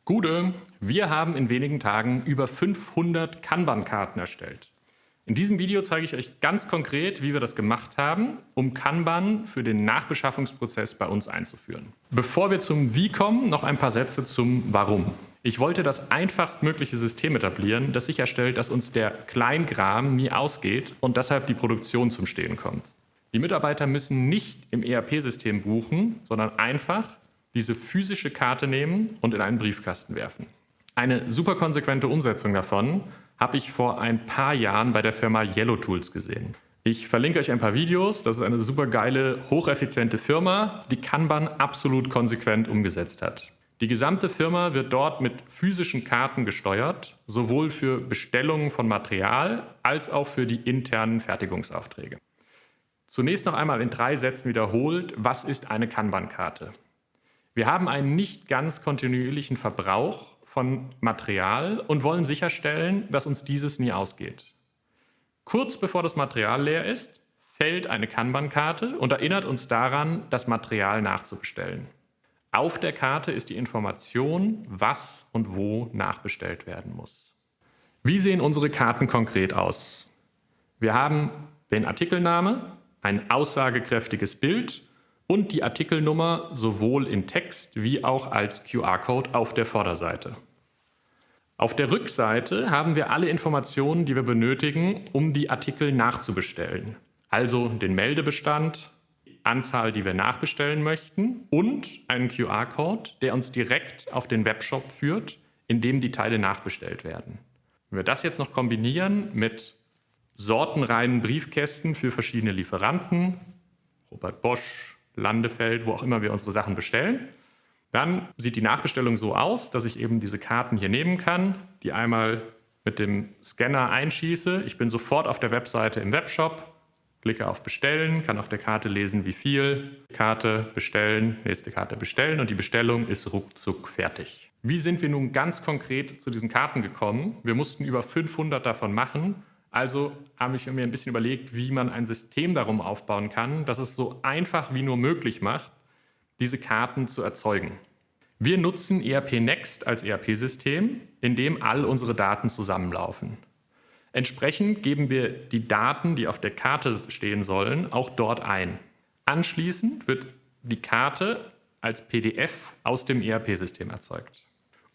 Gude, wir haben in wenigen Tagen über 500 Kanban-Karten erstellt. In diesem Video zeige ich euch ganz konkret, wie wir das gemacht haben, um Kanban für den Nachbeschaffungsprozess bei uns einzuführen. Bevor wir zum Wie kommen, noch ein paar Sätze zum Warum. Ich wollte das einfachstmögliche System etablieren, das sicherstellt, dass uns der Kleinkram nie ausgeht und deshalb die Produktion zum Stehen kommt. Die Mitarbeiter müssen nicht im ERP-System buchen, sondern einfach diese physische Karte nehmen und in einen Briefkasten werfen. Eine super konsequente Umsetzung davon habe ich vor ein paar Jahren bei der Firma Yellow Tools gesehen. Ich verlinke euch ein paar Videos. Das ist eine super geile, hocheffiziente Firma, die Kanban absolut konsequent umgesetzt hat. Die gesamte Firma wird dort mit physischen Karten gesteuert, sowohl für Bestellungen von Material als auch für die internen Fertigungsaufträge. Zunächst noch einmal in 3 Sätzen wiederholt, was ist eine Kanban-Karte? Wir haben einen nicht ganz kontinuierlichen Verbrauch von Material und wollen sicherstellen, dass uns dieses nie ausgeht. Kurz bevor das Material leer ist, fällt eine Kanban-Karte und erinnert uns daran, das Material nachzubestellen. Auf der Karte ist die Information, was und wo nachbestellt werden muss. Wie sehen unsere Karten konkret aus? Wir haben den Artikelname, ein aussagekräftiges Bild und die Artikelnummer sowohl in Text wie auch als QR-Code auf der Vorderseite. Auf der Rückseite haben wir alle Informationen, die wir benötigen, um die Artikel nachzubestellen. Also den Meldebestand, die Anzahl, die wir nachbestellen möchten und einen QR-Code, der uns direkt auf den Webshop führt, in dem die Teile nachbestellt werden. Wenn wir das jetzt noch kombinieren mit sortenreinen Briefkästen für verschiedene Lieferanten, Robert Bosch, Landefeld, wo auch immer wir unsere Sachen bestellen, dann sieht die Nachbestellung so aus, dass ich eben diese Karten hier nehmen kann, die einmal mit dem Scanner einschieße. Ich bin sofort auf der Webseite im Webshop, klicke auf Bestellen, kann auf der Karte lesen, wie viel, Karte bestellen, nächste Karte bestellen und die Bestellung ist ruckzuck fertig. Wie sind wir nun ganz konkret zu diesen Karten gekommen? Wir mussten über 500 davon machen. Also habe ich mir ein bisschen überlegt, wie man ein System darum aufbauen kann, das es so einfach wie nur möglich macht, diese Karten zu erzeugen. Wir nutzen ERP Next als ERP-System, in dem all unsere Daten zusammenlaufen. Entsprechend geben wir die Daten, die auf der Karte stehen sollen, auch dort ein. Anschließend wird die Karte als PDF aus dem ERP-System erzeugt.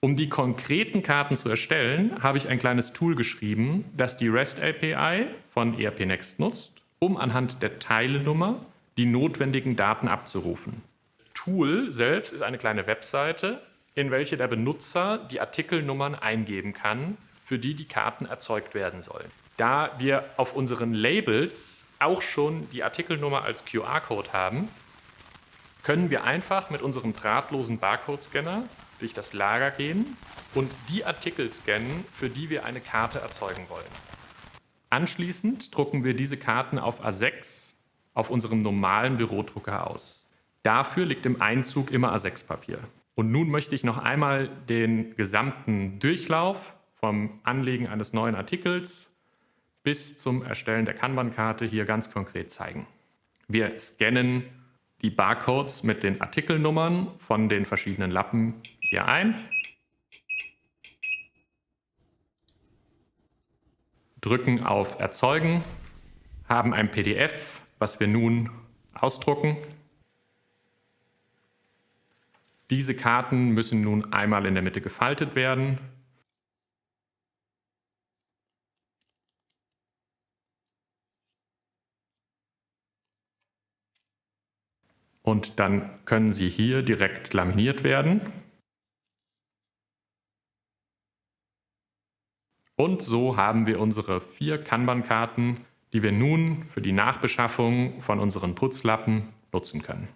Um die konkreten Karten zu erstellen, habe ich ein kleines Tool geschrieben, das die REST-API von ERP Next nutzt, um anhand der Teilenummer die notwendigen Daten abzurufen. Das Tool selbst ist eine kleine Webseite, in welche der Benutzer die Artikelnummern eingeben kann, für die die Karten erzeugt werden sollen. Da wir auf unseren Labels auch schon die Artikelnummer als QR-Code haben, können wir einfach mit unserem drahtlosen Barcode-Scanner durch das Lager gehen und die Artikel scannen, für die wir eine Karte erzeugen wollen. Anschließend drucken wir diese Karten auf A6 auf unserem normalen Bürodrucker aus. Dafür liegt im Einzug immer A6-Papier. Und nun möchte ich noch einmal den gesamten Durchlauf vom Anlegen eines neuen Artikels bis zum Erstellen der Kanban-Karte hier ganz konkret zeigen. Wir scannen die Barcodes mit den Artikelnummern von den verschiedenen Lappen hier ein, drücken auf Erzeugen, haben ein PDF, was wir nun ausdrucken. Diese Karten müssen nun einmal in der Mitte gefaltet werden. Und dann können sie hier direkt laminiert werden. Und so haben wir unsere 4 Kanban-Karten, die wir nun für die Nachbeschaffung von unseren Putzlappen nutzen können.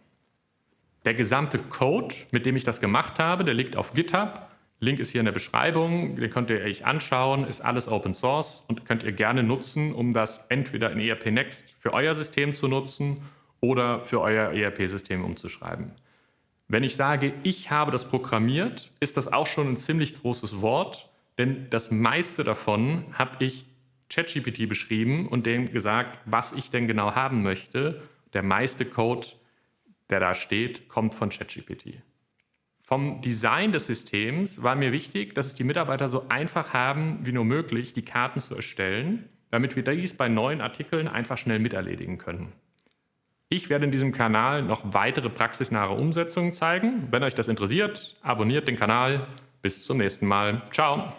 Der gesamte Code, mit dem ich das gemacht habe, der liegt auf GitHub. Link ist hier in der Beschreibung, den könnt ihr euch anschauen, ist alles Open Source und könnt ihr gerne nutzen, um das entweder in ERP Next für euer System zu nutzen oder für euer ERP-System umzuschreiben. Wenn ich sage, ich habe das programmiert, ist das auch schon ein ziemlich großes Wort, denn das meiste davon habe ich ChatGPT beschrieben und dem gesagt, was ich denn genau haben möchte. Der meiste Code, der da steht, kommt von ChatGPT. Vom Design des Systems war mir wichtig, dass es die Mitarbeiter so einfach haben wie nur möglich, die Karten zu erstellen, damit wir dies bei neuen Artikeln einfach schnell miterledigen können. Ich werde in diesem Kanal noch weitere praxisnahe Umsetzungen zeigen. Wenn euch das interessiert, abonniert den Kanal. Bis zum nächsten Mal. Ciao.